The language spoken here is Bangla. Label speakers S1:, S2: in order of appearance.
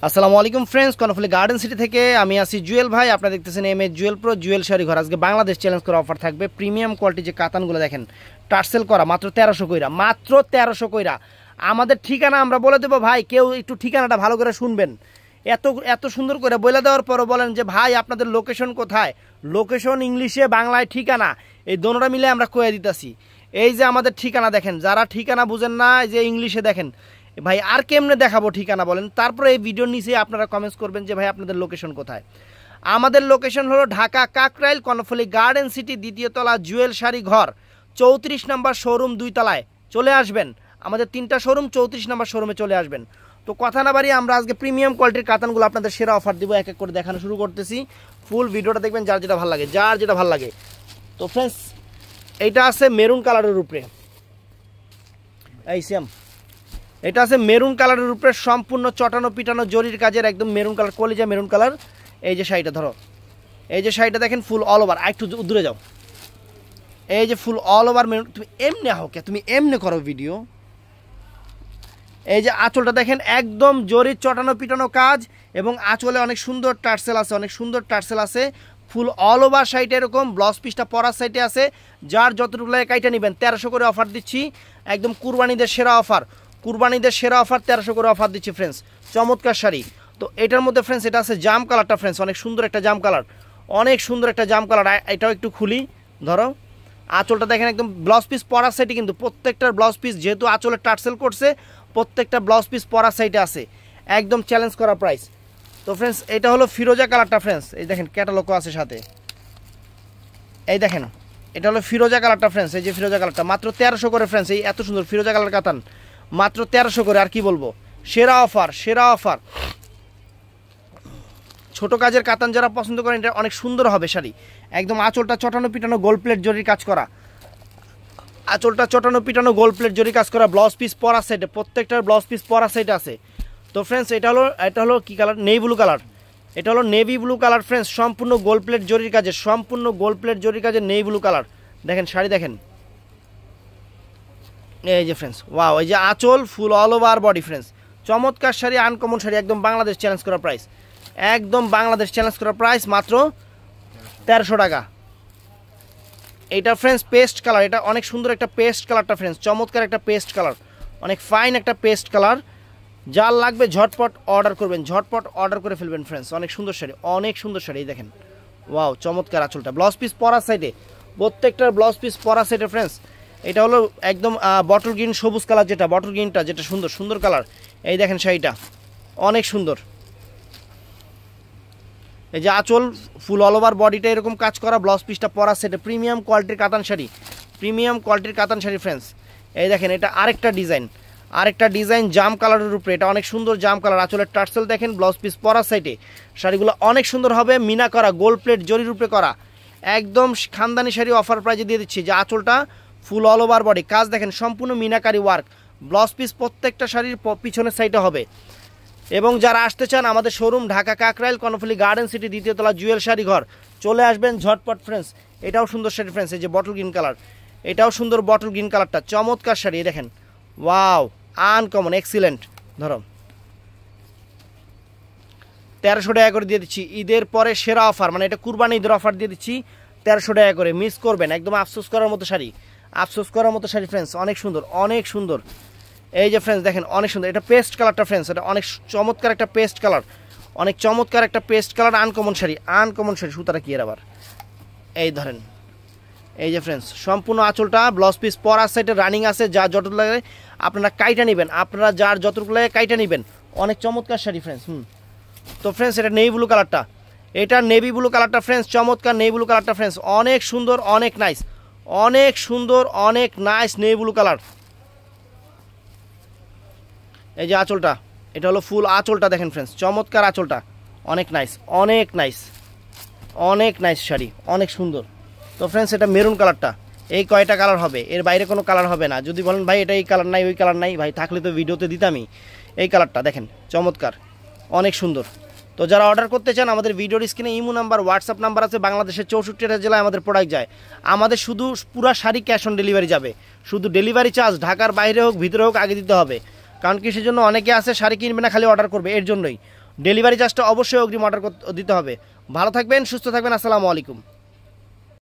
S1: আসসালামু আলাইকুম ফ্রেন্ডস, কর্ণফুলী গার্ডেন সিটি থেকে আমি আছি জুয়েল ভাই। আপনারা দেখতেছেন M A Jewel pro Jewel sari ঘর। আজকে বাংলাদেশ চ্যালেঞ্জ করে অফার থাকবে। প্রিমিয়াম কোয়ালিটি যে কাতানগুলো দেখেন, টার্সেল করা, মাত্র 1300 কইরা, মাত্র 1300 কইরা। আমাদের ঠিকানা আমরা বলে দেবো ভাই, কেউ একটু ঠিকানাটা ভালো করে শুনবেন। এত এত সুন্দর করে বলে দেওয়ার পরও বলেন যে ভাই আপনাদের লোকেশন কোথায়। লোকেশন ইংলিশে বাংলায় ঠিকানা, এই দোনোটা মিলে আমরা কয়ে দিতেছি। এই যে আমাদের ঠিকানা দেখেন, যারা ঠিকানা বুঝেন না, যে ইংলিশে দেখেন ভাই, আর কেমনে দেখাবো ঠিকানা বলেন। তারপরে এই ভিডিওর নিচে আপনারা কমেন্টস করবেন যে ভাই আপনাদের লোকেশন কোথায়। আমাদের লোকেশন হলো ঢাকা কাকরাইল, কর্ণফুলী গার্ডেন সিটি, দ্বিতীয় তলা, জুয়েল শাড়ি ঘর, 34 নম্বর শোরুম, 2 তলায় চলে আসবেন। আমাদের 3টা শোরুম, 34 নম্বর শোরুমে চলে আসবেন। তো কথা না বাড়িয়ে আমরা আজকে প্রিমিয়াম কোয়ালিটির কাতানগুলো আপনাদের সেরা অফার দিব, এক এক করে দেখানো শুরু করতেছি। ফুল ভিডিওটা দেখবেন, যার যেটা ভালো লাগে, যার যেটা ভালো লাগে। তো ফ্রেন্ডস, এইটা আছে মেরুন কালারের উপরে, এই সেম এটা আছে মেরুন কালারের উপরে, সম্পূর্ণ চটানো পিটানো জরির কাজের, একদম মেরুন কালার, কলিজা মেরুন কালার। এই যে শাড়িটা ধরো, এই যে শাড়িটা দেখেন ফুল অল ওভার, একটু দূরে যাও। এই যে ফুল অল ওভার মেরুন। তুমি এমনি আহো কে, তুমি এমনি করো ভিডিও। এই যে আঁচলটা দেখেন, একদম জরির চটানো পিটানো কাজ, এবং আঁচলে অনেক সুন্দর টার্সেল আছে, অনেক সুন্দর টার্সেল আছে। ফুল অল ওভার সাইডে এরকম, ব্লাউজ পিসটা পরার সাইডে আছে। যার যতটুকু লাগে কাইটা নেবেন। 1300 করে অফার দিচ্ছি, একদম কুরবানিদের সেরা অফার, কুরবানিদের সেরা অফার, 1300 করে অফার দিচ্ছি ফ্রেন্ডস। চমৎকার শাড়ি। তো এটার মধ্যে ফ্রেন্ডস, এটা আছে জাম কালারটা ফ্রেন্ডস, অনেক সুন্দর একটা জাম কালার, অনেক সুন্দর একটা জাম কালার। এটাও একটু খুলি, ধরো। আঁচলটা দেখেন, একদম ব্লাউজ পিস পরার সাইডে, কিন্তু প্রত্যেকটার ব্লাউজ পিস যেহেতু আঁচলে টার্সেল করছে, প্রত্যেকটা ব্লাউজ পিস পরার সাইডে আছে, একদম চ্যালেঞ্জ করা প্রাইস। তো ফ্রেন্ডস, এটা হলো ফিরোজা কালারটা ফ্রেন্ডস, এই দেখেন ক্যাটালগও আছে সাথে, এই দেখেন এটা হলো ফিরোজা কালারটা ফ্রেন্ডস। এই যে ফিরোজা কালারটা মাত্র 1300 করে ফ্রেন্ডস। এই এত সুন্দর ফিরোজা কালার কাতান মাত্র 1300 করে। আর কি বলবো, সেরা অফার, সেরা অফার। ছোট কাজের কাতান যারা পছন্দ করেন, এটা অনেক সুন্দর হবে শাড়ি। একদম আঁচলটা চটানো পিটানো গোল্ড প্লেট জরির কাজ করা, আঁচলটা চটানো পিটানো গোল্ড প্লেট জরি কাজ করা, ব্লাউজ পিস পরা সাইডে, প্রত্যেকটার ব্লাউজ পিস পরা সাইডে আছে। তো ফ্রেন্ডস, এটা হলো কি কালার, নেভি ব্লু কালার। এটা হলো নেভি ব্লু কালার ফ্রেন্ডস, সম্পূর্ণ গোল্ড প্লেট জরির কাজে, সম্পূর্ণ গোল্ড প্লেট জরির কাজে নেভি ব্লু কালার। দেখেন শাড়ি দেখেন, এই যে ফ্রেন্ডস, ওয়াও। এই যে আঁচল ফুল অল ওভার বডি ফ্রেন্ডস, চমৎকার শাড়ি, আনকমন শাড়ি, একদম বাংলাদেশ চ্যালেঞ্জ করা প্রাইস, একদম বাংলাদেশ চ্যালেঞ্জ করা প্রাইস, মাত্র 1300 টাকা। এইটা ফ্রেন্ডস পেস্ট কালার, এটা অনেক সুন্দর একটা পেস্ট কালারটা ফ্রেন্ডস, চমৎকার একটা পেস্ট কালার, অনেক ফাইন একটা পেস্ট কালার। যার লাগবে ঝটপট অর্ডার করবেন, ঝটপট অর্ডার করে ফেলবেন ফ্রেন্ডস। অনেক সুন্দর শাড়ি, অনেক সুন্দর শাড়ি। এই দেখেন, ওয়াও, চমৎকার আঁচলটা, ব্লাউজ পিস পরার সাইডে, প্রত্যেকটার ব্লাউজ পিস পরার সাইডে ফ্রেন্ডস। এটা হলো একদম বটল গ্রিন সবুজ কালার, যেটা বটল গ্রিনটা, যেটা সুন্দর সুন্দর কালার। এই দেখেন শাড়িটা অনেক সুন্দর। এই যে আঁচল ফুল অল ওভার বডিটা এরকম কাজ করা, ব্লাউজ পিসটা পরা সেটে, প্রিমিয়াম কোয়ালিটির কাতান শাড়ি, প্রিমিয়াম কোয়ালিটির কাতান শাড়ি ফ্রেন্ডস। এই দেখেন, এটা আরেকটা ডিজাইন, আরেকটা ডিজাইন জাম কালারের উপরে, এটা অনেক সুন্দর জাম কালার। আঁচলের টার্সেল দেখেন, ব্লাউজ পিস পরা সাইডে, শাড়িগুলো অনেক সুন্দর হবে, মিনা করা, গোল্ড প্লেট জরির উপরে করা, একদম খানদানি শাড়ি অফার প্রাইজে দিয়ে দিচ্ছি। যে আঁচলটা ফুল অল ওভার বডি কাজ দেখেন, সম্পূর্ণ মিনাকারি ওয়ার্ক, ব্লাউজ পিস প্রত্যেকটা শাড়ির পিছনের সাইডে হবে। এবং যারা আসতে চান, আমাদের showroom Dhaka Kakrail, Karnaphuli garden city, দ্বিতীয় তলা, জুয়েল শাড়ি ঘর, চলে আসবেন ঝটপট ফ্রেন্ডস। এটাও সুন্দর শাড়ি ফ্রেন্ডস, এই যে বটল গ্রিন কালার, এটাও সুন্দর বটল গ্রিন কালারটা, চমৎকার শাড়ি। দেখেন, ওয়াও, আনকমন, এক্সিলেন্ট। ধরো 1300 টাকা করে দিয়ে দিচ্ছি, ঈদের পরে সেরা অফার, মানে এটা কুরবানি ঈদের অফার দিয়ে দিচ্ছি 1300 টাকা করে। মিস করবেন, একদম আফসোস করার মতো শাড়ি, আফসোস করার মতো শাড়ি ফ্রেন্ডস, অনেক সুন্দর, অনেক সুন্দর। এই যে ফ্রেন্ডস দেখেন, অনেক সুন্দর, এটা পেস্ট কালারটা ফ্রেন্ডস, এটা অনেক চমৎকার একটা পেস্ট কালার, অনেক চমৎকার একটা paste colour, uncommon sari, uncommon sari. সুতাটা কি এর আবার, এই ধরেন, এই যে ফ্রেন্ডস সম্পূর্ণ আঁচলটা ব্লাউজ পিস পরার সাইডে রানিং আছে। যা যতটুকু লাগে আপনারা কাইটা নেবেন, আপনারা যার যতটুকু লাগে কাইটা নেবেন, অনেক চমৎকার শাড়ি ফ্রেন্ডস। তো ফ্রেন্ডস, এটা নেভি ব্লু কালারটা, এটা নেভি ব্লু কালারটা ফ্রেন্ডস, চমৎকার নেভি ব্লু কালারটা ফ্রেন্ডস, অনেক সুন্দর, অনেক নাইস, অনেক সুন্দর, অনেক নাইস নেভি ব্লু কালার। এই যে আঁচলটা, এটা হলো ফুল আঁচলটা দেখেন ফ্রেন্ডস, চমৎকার আঁচলটা, অনেক নাইস, অনেক নাইস, অনেক নাইস শাড়ি, অনেক সুন্দর। তো ফ্রেন্ডস, এটা মেরুন কালারটা, এই কয়টা কালার হবে, এর বাইরে কোনো কালার হবে না। যদি বলেন ভাই এটা এই কালার নাই, ওই কালার নাই, ভাই থাকলে তো ভিডিওতে দিতামই। এই কালারটা দেখেন, চমৎকার, অনেক সুন্দর। তো যারা অর্ডার করতে চান, আমাদের ভিডিওর স্ক্রিনে ইমো নাম্বার, হোয়াটসঅ্যাপ নাম্বার আছে। বাংলাদেশের 64টা জেলায় আমাদের প্রোডাক্ট যায়। আমাদের শুধু পুরা শাড়ি ক্যাশ অন ডেলিভারি যাবে, শুধু ডেলিভারি চার্জ ঢাকার বাইরে হোক ভিতরে হোক আগে দিতে হবে। কারণ কি, সেজন্য অনেকে আছে শাড়ি কিনবে না, খালি অর্ডার করবে, এর জন্যই। ডেলিভারি চার্জটা অবশ্যই অগ্রিম অর্ডার দিতে হবে। ভালো থাকবেন, সুস্থ থাকবেন, আসসালামু আলাইকুম।